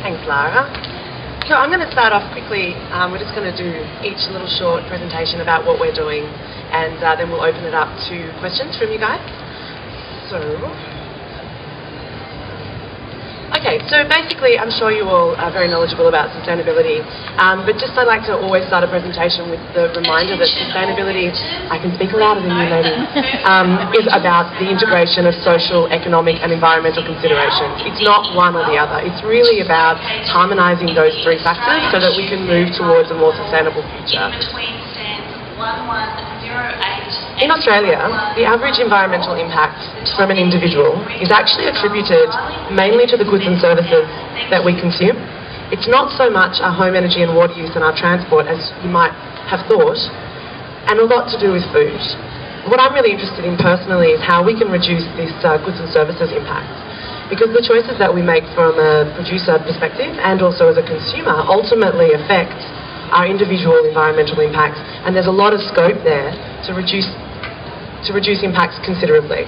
Thanks, Lara. So I'm going to start off quickly. We're just going to do each little short presentation about what we're doing, and then we'll open it up to questions from you guys. Okay, so basically I'm sure you all are very knowledgeable about sustainability, but just I'd like to always start a presentation with the reminder that sustainability, I can speak louder than you ladies, is about the integration of social, economic and environmental considerations. It's not one or the other. It's really about harmonising those three factors so that we can move towards a more sustainable future. In Australia, the average environmental impact from an individual is actually attributed mainly to the goods and services that we consume. It's not so much our home energy and water use and our transport as you might have thought, and a lot to do with food. What I'm really interested in personally is how we can reduce this goods and services impact, because the choices that we make from a producer perspective and also as a consumer ultimately affect our individual environmental impacts, and there's a lot of scope there to reduce impacts considerably.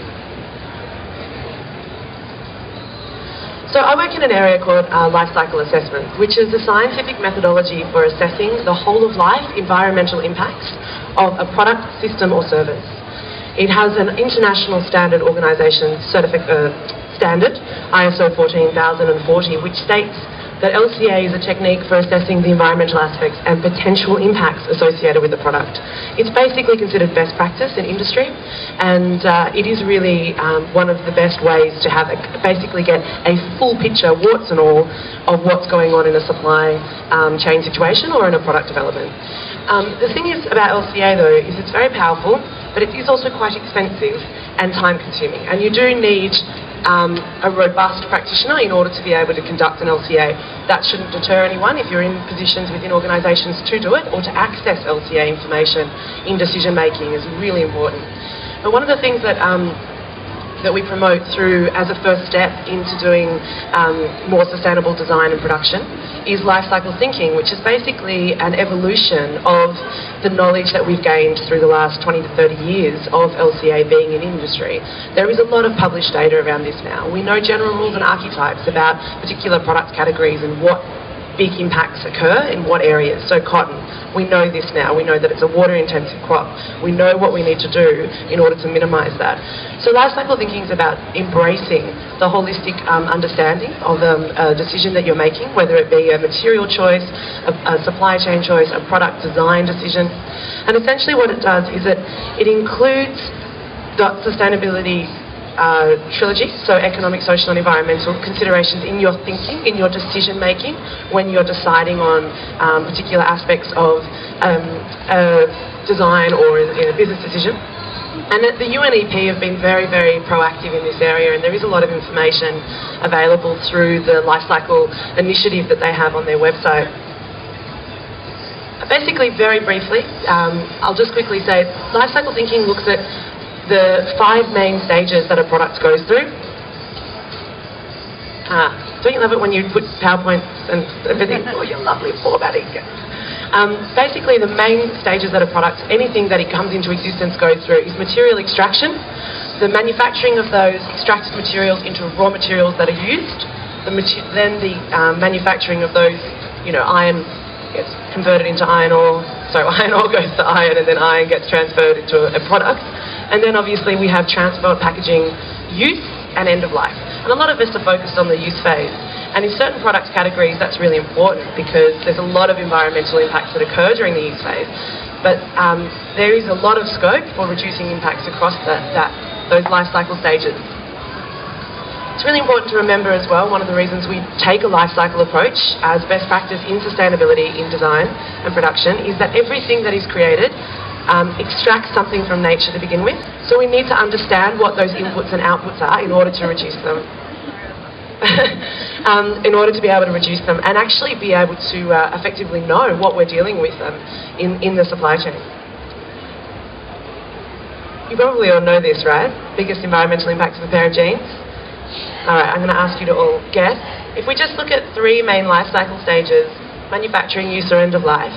So I work in an area called Lifecycle assessment, which is a scientific methodology for assessing the whole of life environmental impacts of a product, system or service. It has an international standard organisation standard, ISO 14040, which states that LCA is a technique for assessing the environmental aspects and potential impacts associated with the product. It's basically considered best practice in industry, and it is really one of the best ways to have basically get a full picture, warts and all, of what's going on in a supply chain situation or in a product development. The thing is about LCA though is it's very powerful, but it is also quite expensive and time consuming, and you do need a robust practitioner in order to be able to conduct an LCA. That shouldn't deter anyone if you're in positions within organisations to do it, or to access LCA information in decision making is really important. But one of the things that we promote through as a first step into doing more sustainable design and production is lifecycle thinking, which is basically an evolution of the knowledge that we've gained through the last 20 to 30 years of LCA being in industry. There is a lot of published data around this now. We know general rules and archetypes about particular product categories and what big impacts occur in what areas. So cotton, we know this now. We know that it's a water-intensive crop. We know what we need to do in order to minimise that. So lifecycle thinking is about embracing the holistic understanding of a decision that you're making, whether it be a material choice, a supply chain choice, a product design decision. And essentially what it does is it includes the sustainability trilogy, so economic, social and environmental considerations in your thinking, in your decision making, when you're deciding on particular aspects of a design or in a business decision. And the UNEP have been very, very proactive in this area, and there is a lot of information available through the Lifecycle initiative that they have on their website. Basically, very briefly, I'll just quickly say, lifecycle thinking looks at the 5 main stages that a product goes through. Don't you love it when you put PowerPoints and everything? Oh, you're lovely formatting. Basically, the main stages that a product, anything that it comes into existence, goes through is material extraction, the manufacturing of those extracted materials into raw materials that are used, then the manufacturing of those, iron gets converted into iron ore, so iron ore goes to iron, and then iron gets transferred into a product. And then obviously we have transport, packaging, use and end of life. And a lot of us are focused on the use phase. And in certain product categories that's really important because there's a lot of environmental impacts that occur during the use phase. But there is a lot of scope for reducing impacts across those life cycle stages. It's really important to remember as well, one of the reasons we take a life cycle approach as best practice in sustainability in design and production is that everything that is created extract something from nature to begin with. So we need to understand what those inputs and outputs are in order to reduce them. In order to be able to reduce them and actually be able to effectively know what we're dealing with in the supply chain. You probably all know this, right? Biggest environmental impacts of a pair of jeans? Alright, I'm going to ask you to all guess. If we just look at 3 main life cycle stages, manufacturing, use or end of life,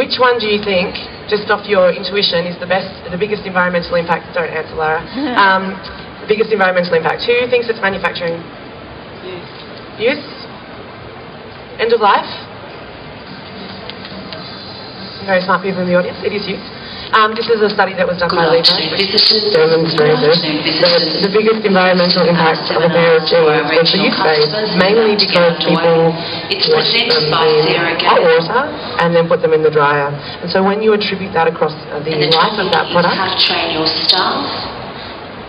which one do you think, just off your intuition, is the biggest environmental impact? Don't answer, Lara. The biggest environmental impact. Who thinks it's manufacturing? Use. End of life. Some very smart people in the audience. It is you. This is a study that was done by Leyla, which demonstrated that the biggest environmental impact of a pair of jeans was the use phase, mainly because people wash them in hot water and then put them in the dryer. And so when you attribute that across the life of that product, how to train your staff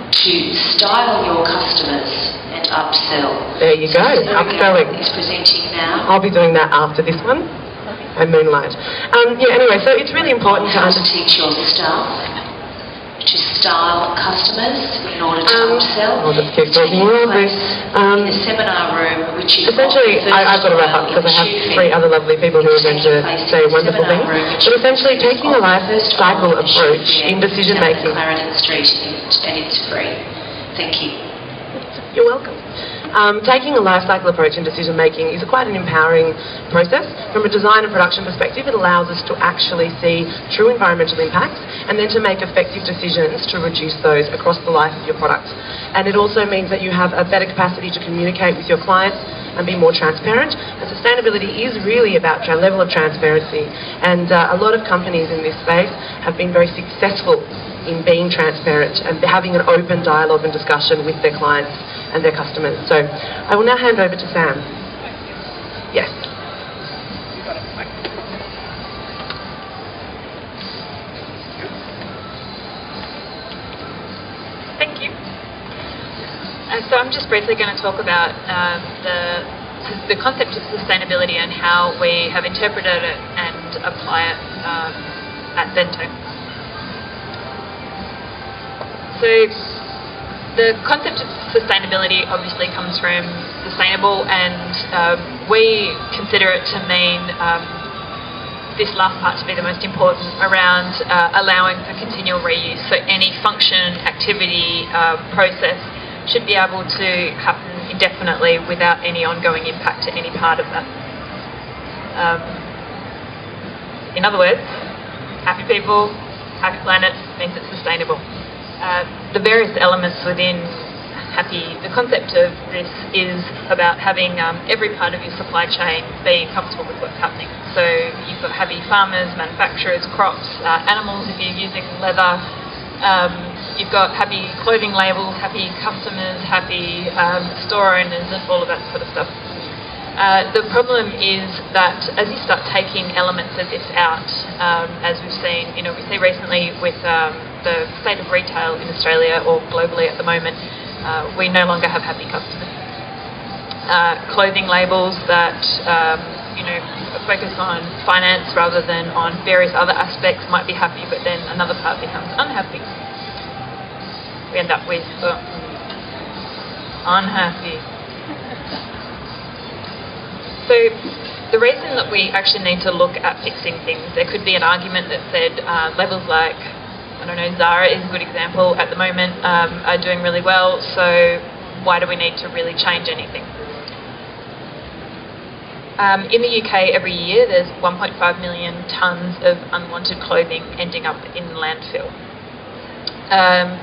to style your customers and upsell. There you go, upselling. Is presenting now. I'll be doing that after this one. And moonlight. Anyway, so it's really important to teach your staff to style customers in order to upsell. I'll just keep talking more of this. In a seminar room, which is essentially, I've got to wrap up because I have three other lovely people who are going to say wonderful things. But essentially, taking a life cycle approach in decision making. Clarendon Street, and it's free. Thank you. You're welcome. Taking a life cycle approach in decision making is quite an empowering process. From a design and production perspective, it allows us to actually see true environmental impacts and then to make effective decisions to reduce those across the life of your product. And it also means that you have a better capacity to communicate with your clients and be more transparent. And sustainability is really about a level of transparency. And a lot of companies in this space have been very successful in being transparent and having an open dialogue and discussion with their clients and their customers. So I will now hand over to Sam. Yes. Thank you. So I'm just briefly going to talk about the concept of sustainability and how we have interpreted it and apply it at Bento. So the concept of sustainability obviously comes from sustainable, and we consider it to mean this last part to be the most important, around allowing for continual reuse. So any function, activity, process should be able to happen indefinitely without any ongoing impact to any part of that. In other words, happy people, happy planet means it's sustainable. The various elements within the concept of this is about having every part of your supply chain being comfortable with what's happening. So you've got happy farmers, manufacturers, crops, animals if you're using leather. You've got happy clothing labels, happy customers, happy store owners, and all of that sort of stuff. The problem is that as you start taking elements of this out, as we've seen, we see recently with the state of retail in Australia or globally at the moment, we no longer have happy customers. Clothing labels that focus on finance rather than on various other aspects might be happy, but then another part becomes unhappy. We end up with unhappy. So the reason that we actually need to look at fixing things, there could be an argument that said labels like, I don't know, Zara is a good example at the moment, are doing really well, so why do we need to really change anything? In the UK every year there's 1.5 million tonnes of unwanted clothing ending up in landfill.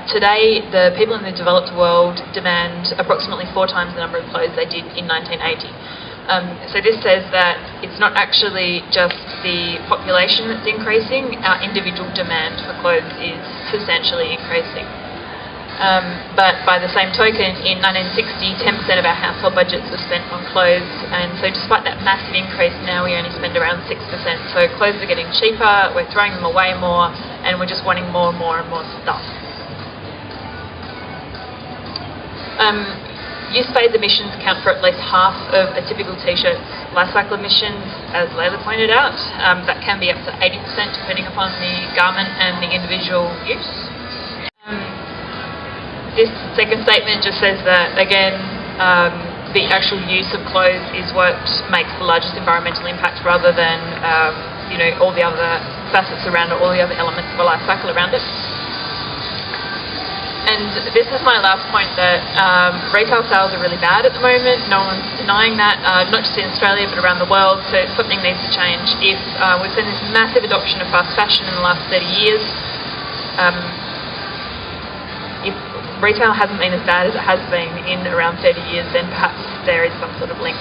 Today the people in the developed world demand approximately 4 times the number of clothes they did in 1980. So this says that it's not actually just the population that's increasing, our individual demand for clothes is substantially increasing. But by the same token, in 1960, 10% of our household budgets were spent on clothes, and so despite that massive increase, now we only spend around 6%. So clothes are getting cheaper, we're throwing them away more, and we're just wanting more and more and more stuff. Use phase emissions account for at least half of a typical t-shirt's life cycle emissions, as Leyla pointed out. That can be up to 80% depending upon the garment and the individual use. This second statement just says that, again, the actual use of clothes is what makes the largest environmental impact rather than all the other facets around it, all the other elements of a life cycle around it. And this is my last point, that retail sales are really bad at the moment. No one's denying that, not just in Australia but around the world, so something needs to change. If we've seen this massive adoption of fast fashion in the last 30 years, if retail hasn't been as bad as it has been in around 30 years, then perhaps there is some sort of link.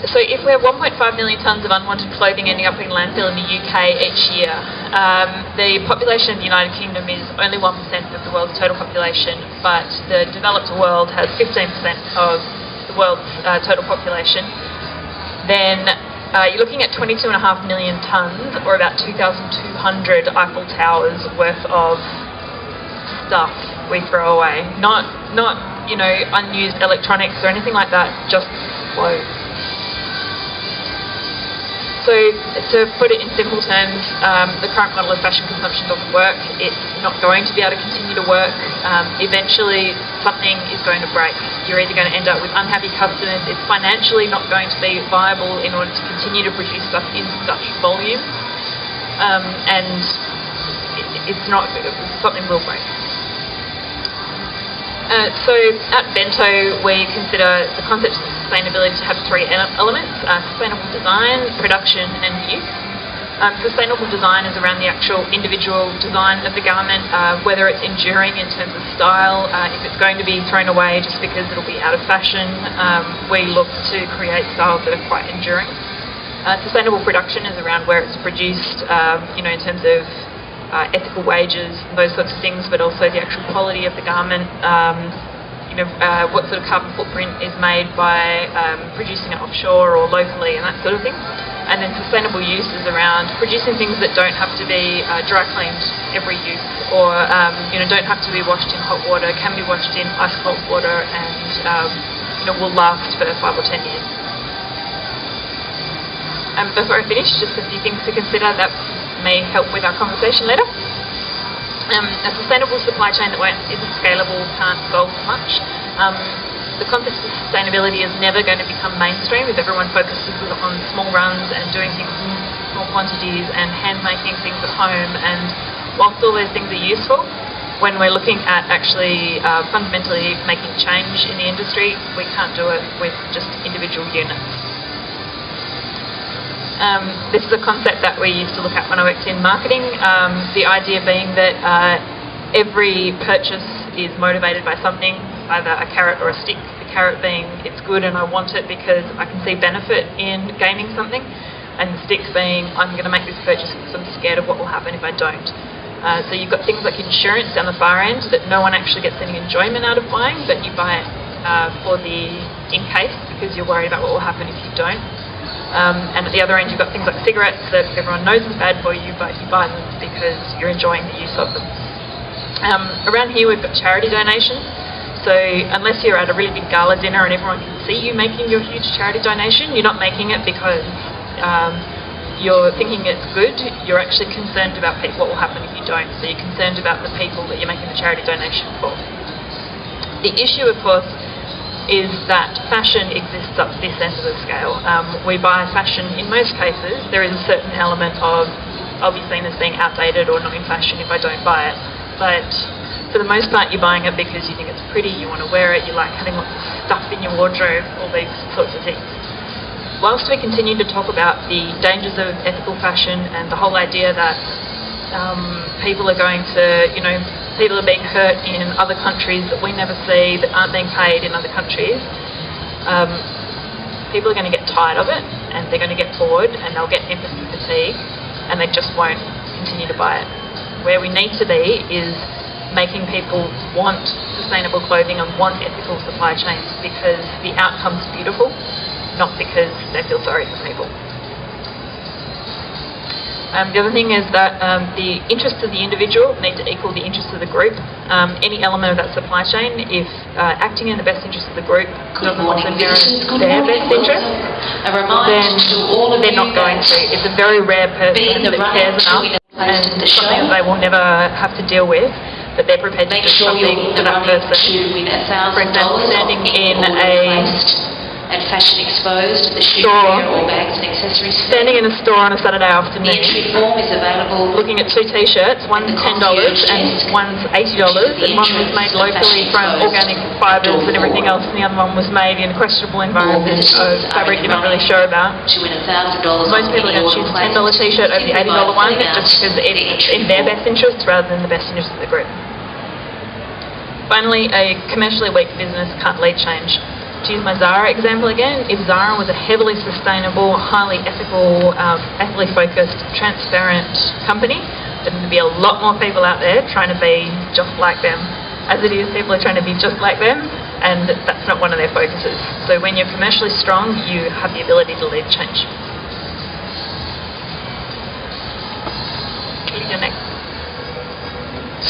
So if we have 1.5 million tonnes of unwanted clothing ending up in landfill in the UK each year, the population of the United Kingdom is only 1% of the world's total population, but the developed world has 15% of the world's total population. Then you're looking at 22.5 million tonnes, or about 2,200 Eiffel Towers worth of stuff we throw away. Not unused electronics or anything like that, just clothes. So to put it in simple terms, the current model of fashion consumption doesn't work. It's not going to be able to continue to work. Eventually something is going to break. You're either going to end up with unhappy customers. It's financially not going to be viable in order to continue to produce stuff in such volume. And it's not, something will break. So at Bento, we consider the concept of sustainability to have three elements: sustainable design, production and use. Sustainable design is around the actual individual design of the garment, whether it's enduring in terms of style. If it's going to be thrown away just because it'll be out of fashion, we look to create styles that are quite enduring. Sustainable production is around where it's produced, in terms of ethical wages, those sorts of things, but also the actual quality of the garment, what sort of carbon footprint is made by producing it offshore or locally and that sort of thing. And then sustainable use is around producing things that don't have to be dry cleaned every use, or don't have to be washed in hot water, can be washed in ice cold water and will last for 5 or 10 years. Before I finish, just a few things to consider that may help with our conversation later. A sustainable supply chain that isn't scalable can't solve much. The concept of sustainability is never going to become mainstream if everyone focuses on small runs and doing things in small quantities and hand-making things at home. And whilst all those things are useful, when we're looking at actually fundamentally making change in the industry, we can't do it with just individual units. This is a concept that we used to look at when I worked in marketing, the idea being that every purchase is motivated by something, either a carrot or a stick. The carrot being it's good and I want it because I can see benefit in gaining something, and the stick being I'm going to make this purchase because I'm scared of what will happen if I don't. So you've got things like insurance down the far end that no one actually gets any enjoyment out of buying, but you buy it for the in case because you're worried about what will happen if you don't. And at the other end you've got things like cigarettes that everyone knows is bad for you, but you buy them because you're enjoying the use of them. Around here we've got charity donations. So unless you're at a really big gala dinner and everyone can see you making your huge charity donation, you're not making it because you're thinking it's good. You're actually concerned about what will happen if you don't. So you're concerned about the people that you're making the charity donation for. The issue, of course, is that fashion exists up to this end of the scale. We buy fashion in most cases. There is a certain element of I'll be seen as being outdated or not in fashion if I don't buy it. But for the most part you're buying it because you think it's pretty, you want to wear it, you like having lots of stuff in your wardrobe, all these sorts of things. Whilst we continue to talk about the dangers of ethical fashion and the whole idea that people are going to, people are being hurt in other countries that we never see, that aren't being paid in other countries, people are going to get tired of it and they're going to get bored and they'll get empathy fatigue and they just won't continue to buy it. Where we need to be is making people want sustainable clothing and want ethical supply chains because the outcome's beautiful, not because they feel sorry for people. The other thing is that the interests of the individual need to equal the interests of the group. Any element of that supply chain, if acting in the best interest of the group doesn't also mirror their best interest, then they're not going to. It's a very rare person that cares enough and something that they will never have to deal with, that they're prepared to do something for that person. For example, standing in a and fashion exposed at the shoe fair or bags and accessories. Standing in a store on a Saturday afternoon, the entry form is available. Looking at two t-shirts, one's $10 and one's $80, and one was made locally from organic fibres and everything else, and the other one was made in a questionable environment of fabric you're not really sure about. Most people are going to choose a $10 t-shirt over the $80 one just because it's in their best interests rather than the best interests of the group. Finally, a commercially weak business can't lead change. to use my Zara example again, if Zara was a heavily sustainable, highly ethical, ethically focused, transparent company, then there'd be a lot more people out there trying to be just like them. As it is, people are trying to be just like them, and that's not one of their focuses. So when you're commercially strong, you have the ability to lead change. You're next.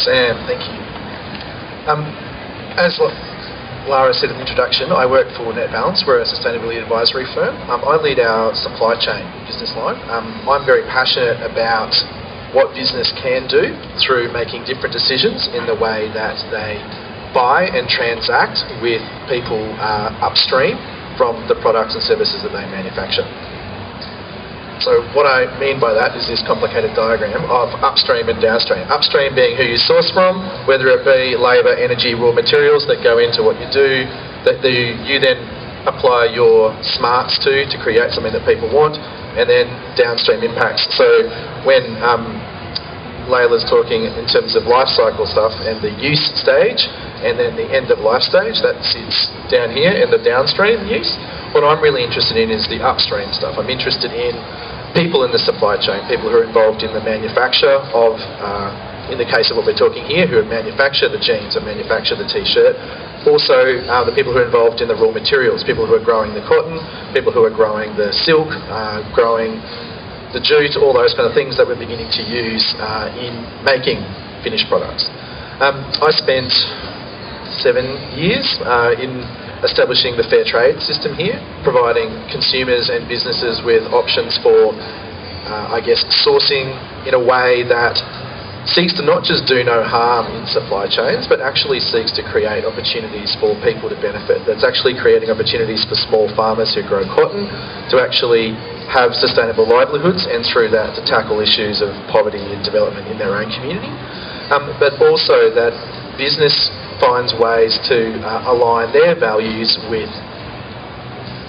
Sam, thank you. As Lara said in the introduction, I work for Net Balance. We're a sustainability advisory firm. I lead our supply chain business line. I'm very passionate about what business can do through making different decisions in the way that they buy and transact with people upstream from the products and services that they manufacture. So what I mean by that is this complicated diagram of upstream and downstream. Upstream being who you source from, whether it be labour, energy, raw materials that go into what you do, that you then apply your smarts to create something that people want, and then downstream impacts. So when Leyla's talking in terms of life cycle stuff and the use stage, and then the end of life stage, that sits down here in the downstream use. What I'm really interested in is the upstream stuff. I'm interested in people in the supply chain, people who are involved in the manufacture of, in the case of what we're talking here, who manufacture the jeans or manufacture the t-shirt. Also, the people who are involved in the raw materials, people who are growing the cotton, people who are growing the silk, growing the jute, all those kind of things that we're beginning to use in making finished products. I spent 7 years in establishing the fair trade system here, providing consumers and businesses with options for, I guess, sourcing in a way that seeks to not just do no harm in supply chains, but actually seeks to create opportunities for people to benefit. That's actually creating opportunities for small farmers who grow cotton to actually have sustainable livelihoods, and through that to tackle issues of poverty and development in their own community. But also that business finds ways to align their values with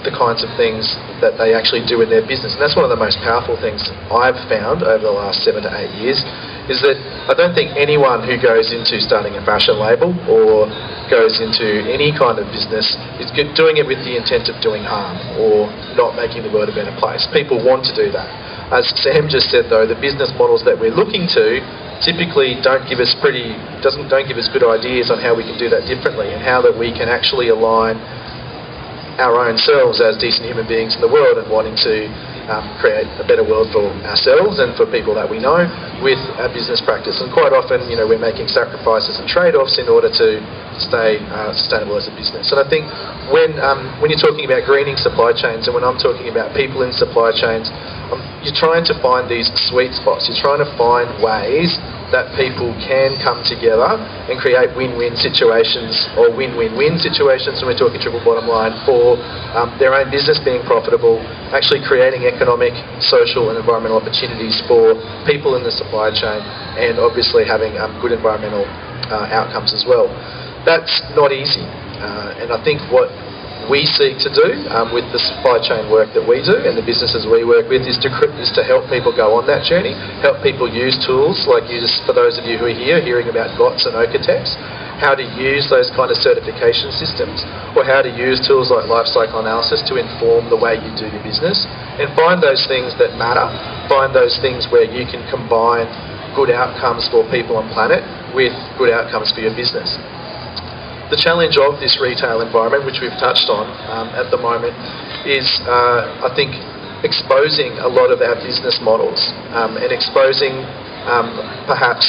the kinds of things that they actually do in their business. And that's one of the most powerful things I've found over the last 7 to 8 years, is that I don't think anyone who goes into starting a fashion label or goes into any kind of business is doing it with the intent of doing harm or not making the world a better place. People want to do that. As Sam just said though, the business models that we're looking to typically don't give us good ideas on how we can do that differently, and how that we can actually align our own selves as decent human beings in the world and wanting to create a better world for ourselves and for people that we know with our business practice. And quite often, we're making sacrifices and trade-offs in order to stay sustainable as a business. And I think when you're talking about greening supply chains, and when I'm talking about people in supply chains, you're trying to find these sweet spots. You're trying to find ways that people can come together and create win-win situations, or win-win-win situations when we're talking triple bottom line, for their own business being profitable, actually creating economic, social and environmental opportunities for people in the supply chain, and obviously having good environmental outcomes as well. That's not easy, and I think what we seek to do with the supply chain work that we do and the businesses we work with is to help people go on that journey, help people use tools like for those of you who are here hearing about GOTS and Okotex, how to use those kind of certification systems, or how to use tools like Lifecycle analysis to inform the way you do your business, and find those things that matter, find those things where you can combine good outcomes for people and planet with good outcomes for your business. The challenge of this retail environment, which we've touched on at the moment, is I think exposing a lot of our business models and exposing perhaps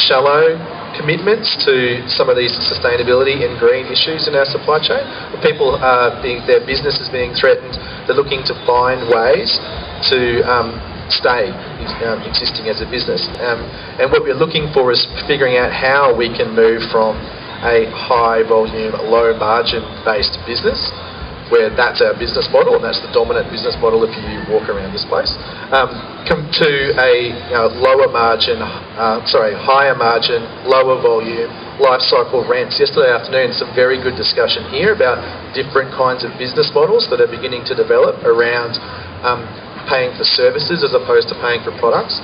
shallow commitments to some of these sustainability and green issues in our supply chain. People their business is being threatened. They're looking to find ways to stay existing as a business. And what we're looking for is figuring out how we can move from a high volume, low margin based business, where that's our business model and that's the dominant business model if you walk around this place, come to a higher margin, lower volume, life cycle rents. Yesterday afternoon, some very good discussion here about different kinds of business models that are beginning to develop around paying for services as opposed to paying for products.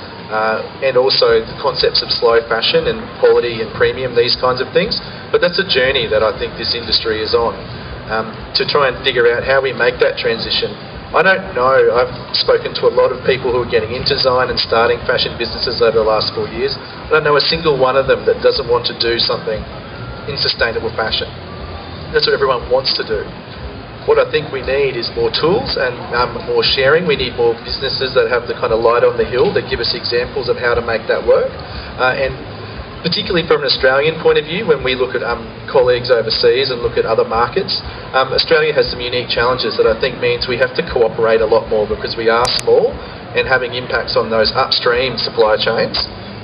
And also the concepts of slow fashion and quality and premium, these kinds of things. But that's a journey that I think this industry is on. to try and figure out how we make that transition. I don't know. I've spoken to a lot of people who are getting into design and starting fashion businesses over the last 4 years. I don't know a single one of them that doesn't want to do something in sustainable fashion. That's what everyone wants to do. What I think we need is more tools and more sharing. We need more businesses that have the kind of light on the hill that give us examples of how to make that work. And particularly from an Australian point of view, when we look at colleagues overseas and look at other markets, Australia has some unique challenges that I think means we have to cooperate a lot more because we are small and having impacts on those upstream supply chains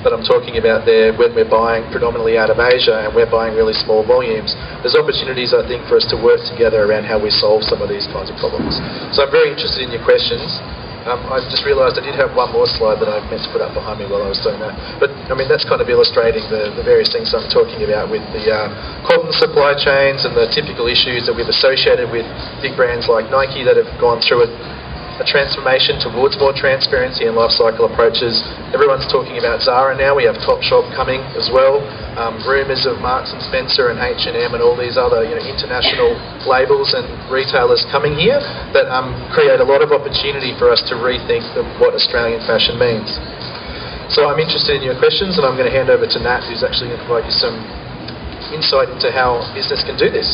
that I'm talking about there when we're buying predominantly out of Asia and we're buying really small volumes. There's opportunities, I think, for us to work together around how we solve some of these kinds of problems. So I'm very interested in your questions. I just realised I did have one more slide that I meant to put up behind me while I was doing that. But, I mean, that's kind of illustrating the various things I'm talking about with the cotton supply chains and the typical issues that we've associated with big brands like Nike that have gone through a transformation towards more transparency and life cycle approaches. Everyone's talking about Zara now. We have Topshop coming as well. Rumours of Marks and Spencer and H&M and all these other international labels and retailers coming here that create a lot of opportunity for us to rethink what Australian fashion means. So I'm interested in your questions, and I'm going to hand over to Nat, who's actually going to provide you some insight into how business can do this.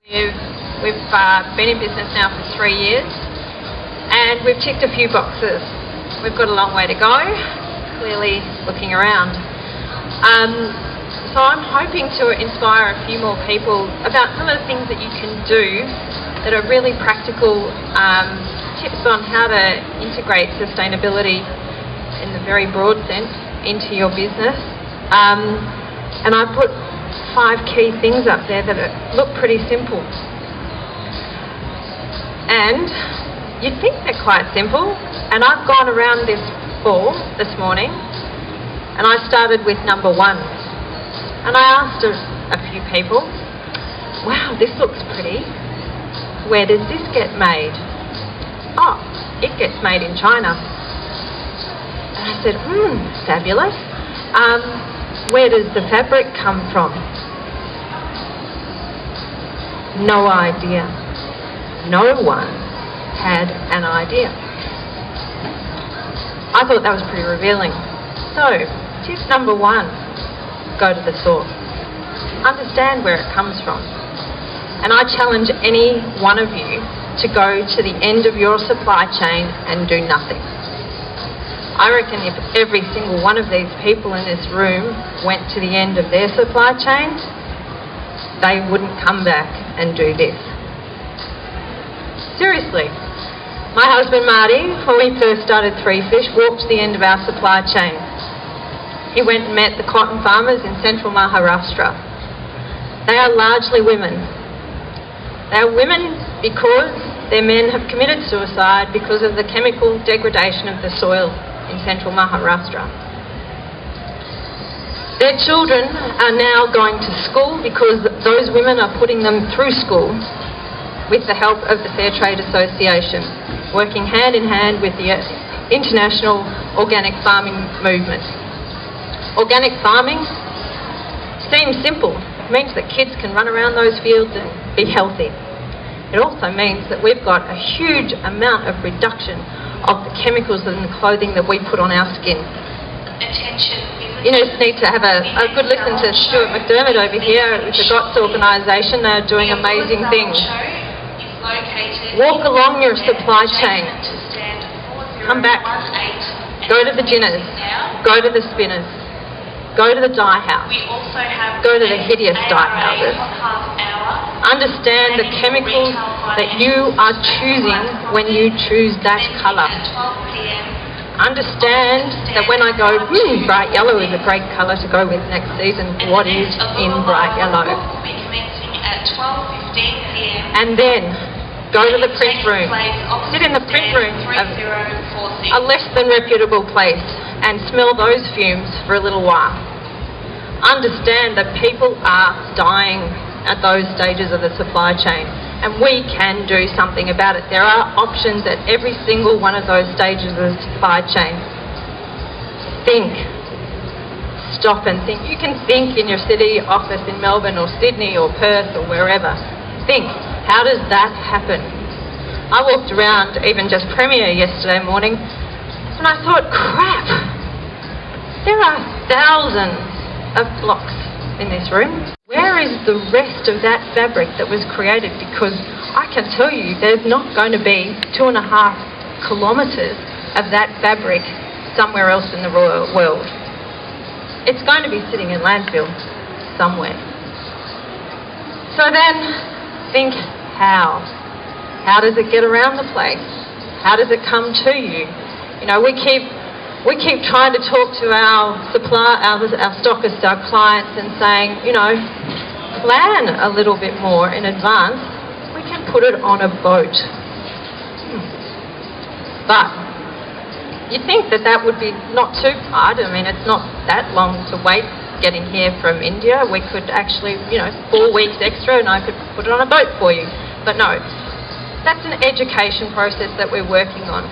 We've been in business now for 3 years, and we've ticked a few boxes. We've got a long way to go, clearly looking around. So I'm hoping to inspire a few more people about some of the things that you can do that are really practical tips on how to integrate sustainability in the very broad sense into your business. And I put 5 key things up there that look pretty simple. And you'd think they're quite simple. And I've gone around this morning, and I started with number 1. And I asked a few people, wow, this looks pretty. Where does this get made? Oh, it gets made in China. And I said, fabulous. Where does the fabric come from? No idea. No one had an idea. I thought that was pretty revealing. So, tip number 1. Go to the source. Understand where it comes from. And I challenge any one of you to go to the end of your supply chain and do nothing. I reckon if every single one of these people in this room went to the end of their supply chain, they wouldn't come back and do this. Seriously. My husband Marty, when we first started Three Fish, walked to the end of our supply chain. He went and met the cotton farmers in central Maharashtra. They are largely women. They are women because their men have committed suicide because of the chemical degradation of the soil in central Maharashtra. Their children are now going to school because those women are putting them through school with the help of the Fair Trade Association, working hand in hand with the international organic farming movement. Organic farming seems simple. It means that kids can run around those fields and be healthy. It also means that we've got a huge amount of reduction of the chemicals in the clothing that we put on our skin. You just need to have a good listen to Stuart McDermott over here with the GOTS organisation. They're doing amazing things. Walk along your supply chain. Come back. Go to the ginners. Go to the spinners. Go to the dye house. Go to the hideous dye houses. Understand the chemicals that you are choosing when you choose that colour. Understand that when I go, bright yellow is a great colour to go with next season, what is in bright yellow? And then go to the print room. Sit in the print room of a less than reputable place and smell those fumes for a little while. Understand that people are dying at those stages of the supply chain, and we can do something about it. There are options at every single one of those stages of the supply chain. Think. Stop and think. You can think in your city office in Melbourne or Sydney or Perth or wherever. Think. How does that happen? I walked around even just Premier yesterday morning and I thought, crap, there are thousands of blocks in this room. Where is the rest of that fabric that was created? Because I can tell you there's not going to be 2.5 kilometres of that fabric somewhere else in the world. It's going to be sitting in landfill somewhere. So then think how? How does it get around the place? How does it come to you? You know, we keep trying to talk to our stockists, our clients, and saying, you know, plan a little bit more in advance. We can put it on a boat. But you'd think that would be not too hard. I mean, it's not that long to wait getting here from India. We could actually, 4 weeks extra and I could put it on a boat for you. But no, that's an education process that we're working on.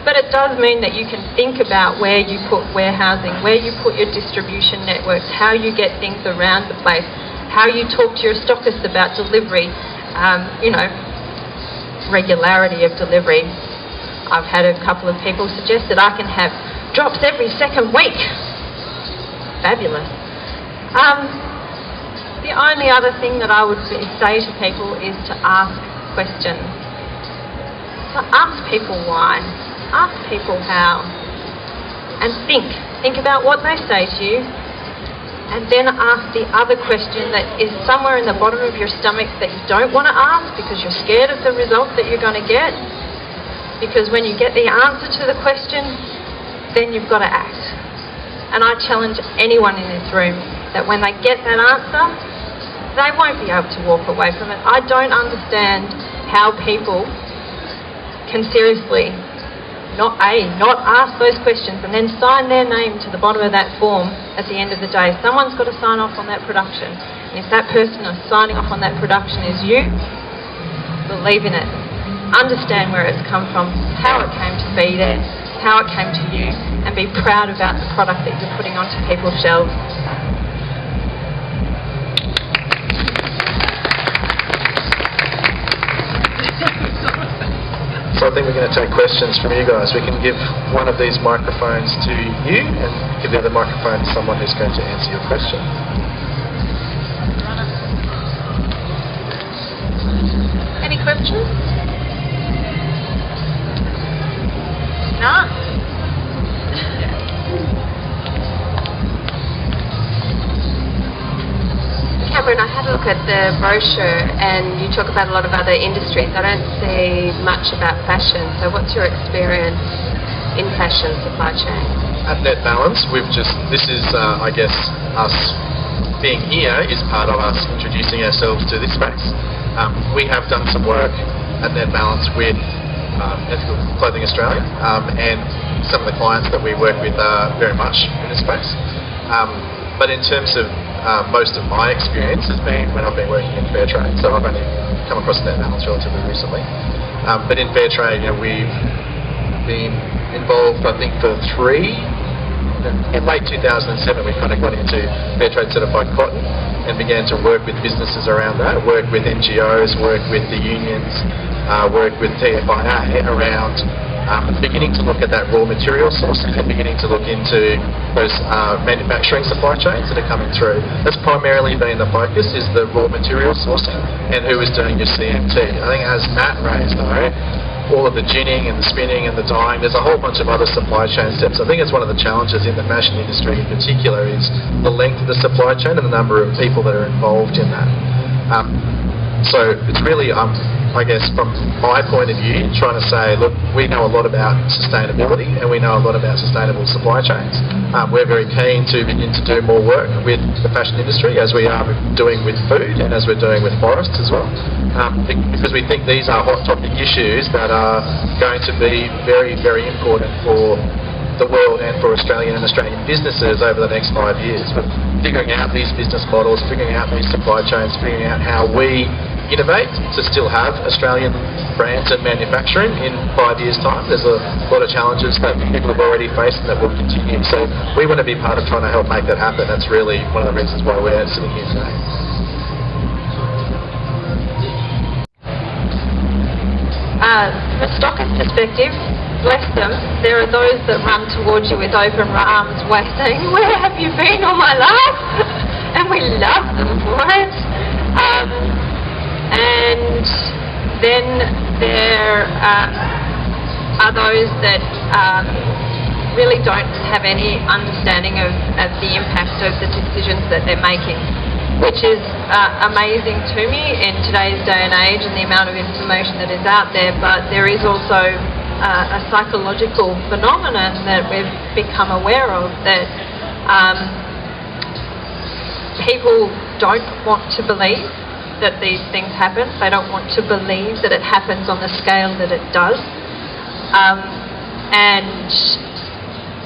But it does mean that you can think about where you put warehousing, where you put your distribution networks, how you get things around the place, how you talk to your stockists about delivery, regularity of delivery. I've had a couple of people suggest that I can have drops every second week. Fabulous. The only other thing that I would say to people is to ask questions. So ask people why. Ask people how. And think about what they say to you, and then ask the other question that is somewhere in the bottom of your stomach that you don't want to ask because you're scared of the result that you're going to get. Because when you get the answer to the question, then you've got to act. And I challenge anyone in this room that when they get that answer, they won't be able to walk away from it. I don't understand how people can seriously not ask those questions and then sign their name to the bottom of that form at the end of the day. Someone's got to sign off on that production. And if that person who's signing off on that production is you, believe in it. Understand where it's come from, how it came to be there, how it came to you, and be proud about the product that you're putting onto people's shelves. So I think we're going to take questions from you guys. We can give one of these microphones to you and give the other microphone to someone who's going to answer your question. Any questions? No? Cameron, I had a look at the brochure and you talk about a lot of other industries. I don't see much about fashion. So what's your experience in fashion supply chain? At Net Balance, this is, I guess, us being here is part of us introducing ourselves to this space. We have done some work at Net Balance with Ethical Clothing Australia, and some of the clients that we work with are very much in this space. But in terms of most of my experience has been when I've been working in fair trade, so I've only come across Net Balance relatively recently. But in fair trade, we've been involved, I think, for 3. In late 2007, we kind of got into fair trade certified cotton and began to work with businesses around that, work with NGOs, work with the unions, work with TFIA around beginning to look at that raw material sourcing and beginning to look into those manufacturing supply chains that are coming through. That's primarily been the focus, is the raw material sourcing and who is doing your CMT. I think as Matt raised though, all of the ginning and the spinning and the dyeing, there's a whole bunch of other supply chain steps. I think it's one of the challenges in the fashion industry in particular is the length of the supply chain and the number of people that are involved in that. So it's really, I guess, from my point of view, trying to say, look, we know a lot about sustainability and we know a lot about sustainable supply chains. We're very keen to begin to do more work with the fashion industry, as we are doing with food and as we're doing with forests as well, because we think these are hot topic issues that are going to be very, very important for the world and for Australian and Australian businesses over the next 5 years. But figuring out these business models, figuring out these supply chains, figuring out how we innovate to still have Australian brands and manufacturing in 5 years' time. There's a lot of challenges that people have already faced and that will continue. So we want to be part of trying to help make that happen. That's really one of the reasons why we're sitting here today. from a stockist perspective, bless them, there are those that run towards you with open arms, saying, "Where have you been all my life?" And we love them for it. And then there are those that really don't have any understanding of the impact of the decisions that they're making, which is amazing to me in today's day and age and the amount of information that is out there. But there is also a psychological phenomenon that we've become aware of, that people don't want to believe that these things happen. They don't want to believe that it happens on the scale that it does. And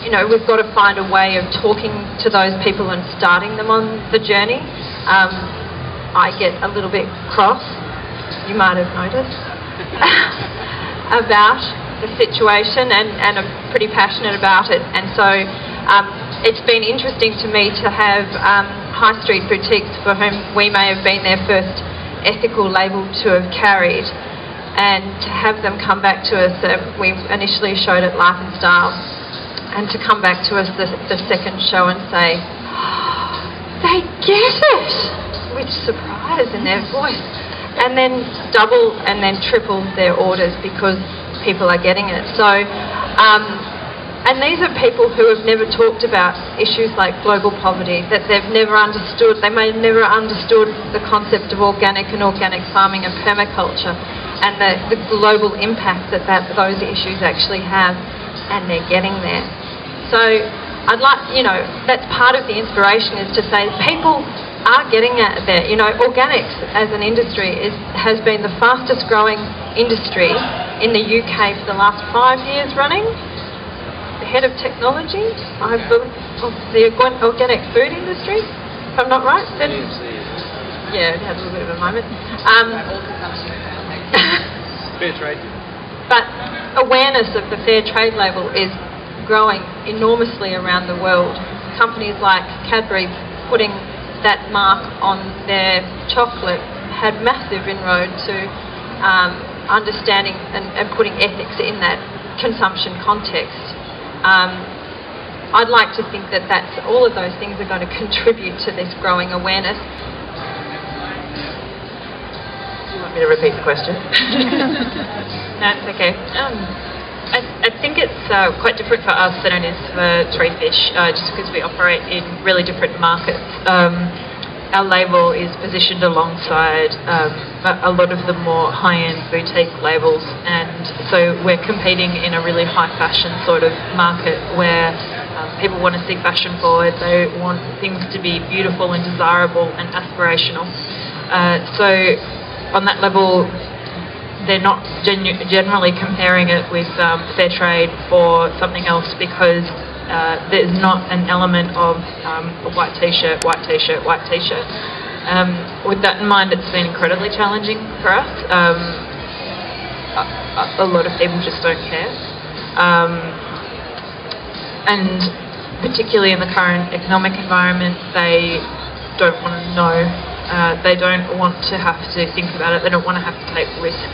you know, we've got to find a way of talking to those people and starting them on the journey. I get a little bit cross, you might have noticed, about the situation, and I'm pretty passionate about it. And so it's been interesting to me to have high street boutiques for whom we may have been their first ethical label to have carried, and to have them come back to us. We initially showed at Life and Style, and to come back to us the second show and say, "Oh, they get it," with surprise in their voice, and then double and then triple their orders because people are getting it. So, and these are people who have never talked about issues like global poverty, that they've never understood. They may have never understood the concept of organic and organic farming and permaculture, and the global impact that those issues actually have, and they're getting there. So I'd like, you know, that's part of the inspiration, is to say people are getting at there. You know, organics as an industry has been the fastest growing industry in the UK for the last 5 years running. The head of technology, I believe, of the organic food industry, if I'm not right. Then, yeah, it had a little bit of a moment. Fair trade. But awareness of the fair trade label is growing enormously around the world. Companies like Cadbury putting that mark on their chocolate had massive inroad to understanding and putting ethics in that consumption context. I'd like to think that all of those things are going to contribute to this growing awareness. Do you want me to repeat the question? No, it's okay. I think it's quite different for us than it is for Three Fish, just because we operate in really different markets. Our label is positioned alongside a lot of the more high-end boutique labels, and so we're competing in a really high fashion sort of market where people want to see fashion forward. They want things to be beautiful and desirable and aspirational. So on that level, they're not generally comparing it with fair trade or something else, because there's not an element of a white t-shirt, white t-shirt, white t-shirt. With that in mind, it's been incredibly challenging for us. A lot of people just don't care. And particularly in the current economic environment, they don't want to know. They don't want to have to think about it. They don't want to have to take risks.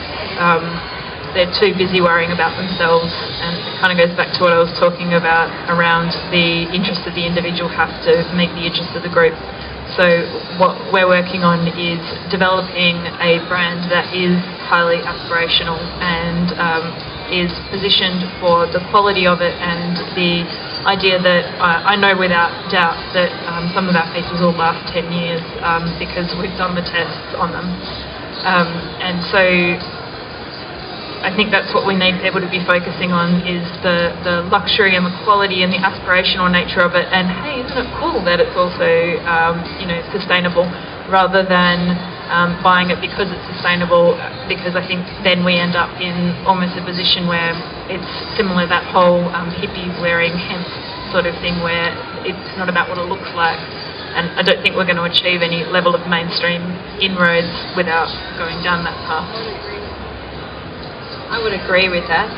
They're too busy worrying about themselves, and it kind of goes back to what I was talking about around the interests of the individual have to meet the interests of the group. So what we're working on is developing a brand that is highly aspirational and is positioned for the quality of it, and the idea that I know without doubt that some of our pieces will last 10 years because we've done the tests on them. And so I think that's what we need people to be focusing on, is the luxury and the quality and the aspirational nature of it. And hey, isn't it cool that it's also sustainable, rather than buying it because it's sustainable, because I think then we end up in almost a position where it's similar, that whole hippies wearing hemp sort of thing, where it's not about what it looks like. And I don't think we're going to achieve any level of mainstream inroads without going down that path. I would agree with that.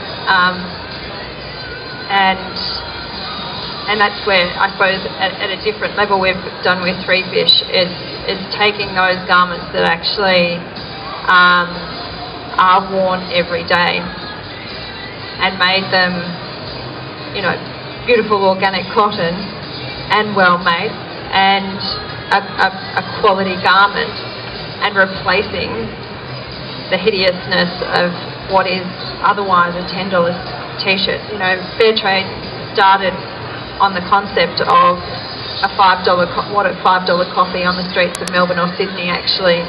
And that's where, I suppose, at a different level we've done with Three Fish is taking those garments that actually are worn every day, and made them, you know, beautiful organic cotton and well made and a quality garment, and replacing the hideousness of what is otherwise a $10 t-shirt. You know, fair trade started on the concept of a what a $5 coffee on the streets of Melbourne or Sydney actually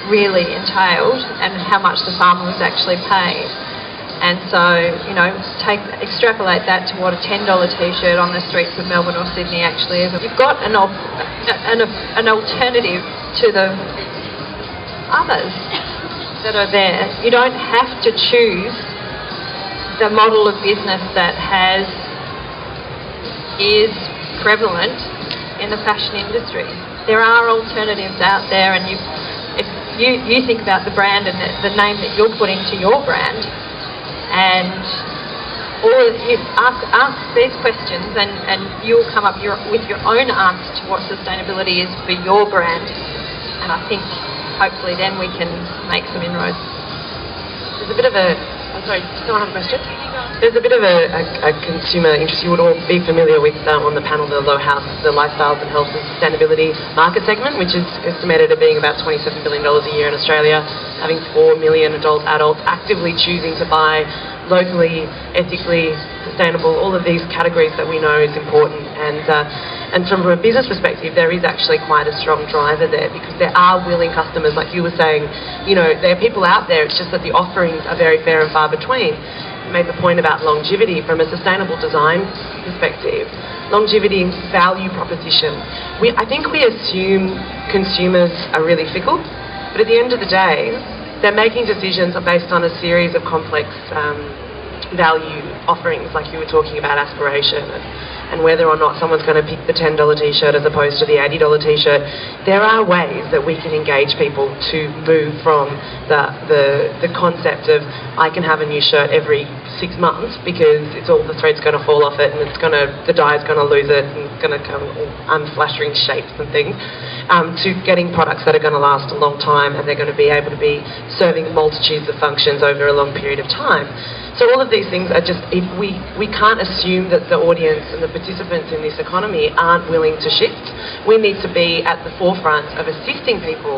really entailed, and how much the farmer was actually paid. And so, you know, extrapolate that to what a $10 t-shirt on the streets of Melbourne or Sydney actually is. You've got an alternative to the others that are there. You don't have to choose the model of business that is prevalent in the fashion industry. There are alternatives out there, and if you think about the brand and the name that you're putting to your brand, and you ask these questions, and you'll come up with your own answer to what sustainability is for your brand. And I think hopefully then we can make some inroads. There's a bit of a... I'm sorry, does someone have a question? There's a bit of a consumer interest. You would all be familiar with on the panel the lifestyles and health and sustainability market segment, which is estimated at being about $27 billion a year in Australia, having 4 million adults actively choosing to buy locally, ethically, sustainable, all of these categories that we know is important. And from a business perspective, there is actually quite a strong driver there, because there are willing customers, like you were saying. You know, there are people out there, it's just that the offerings are very fair and far between. You made the point about longevity from a sustainable design perspective. Longevity and value proposition. I think we assume consumers are really fickle, but at the end of the day, they're making decisions based on a series of complex value offerings, like you were talking about aspiration and whether or not someone's going to pick the $10 t-shirt as opposed to the $80 t-shirt. There are ways that we can engage people to move from the concept of I can have a new shirt every 6 months because the thread's going to fall off it and the dye's going to lose it and it's going to come all unflattering shapes and things, to getting products that are going to last a long time, and they're going to be able to be serving multitudes of functions over a long period of time. So all of these things are just, we can't assume that the audience and the participants in this economy aren't willing to shift. We need to be at the forefront of assisting people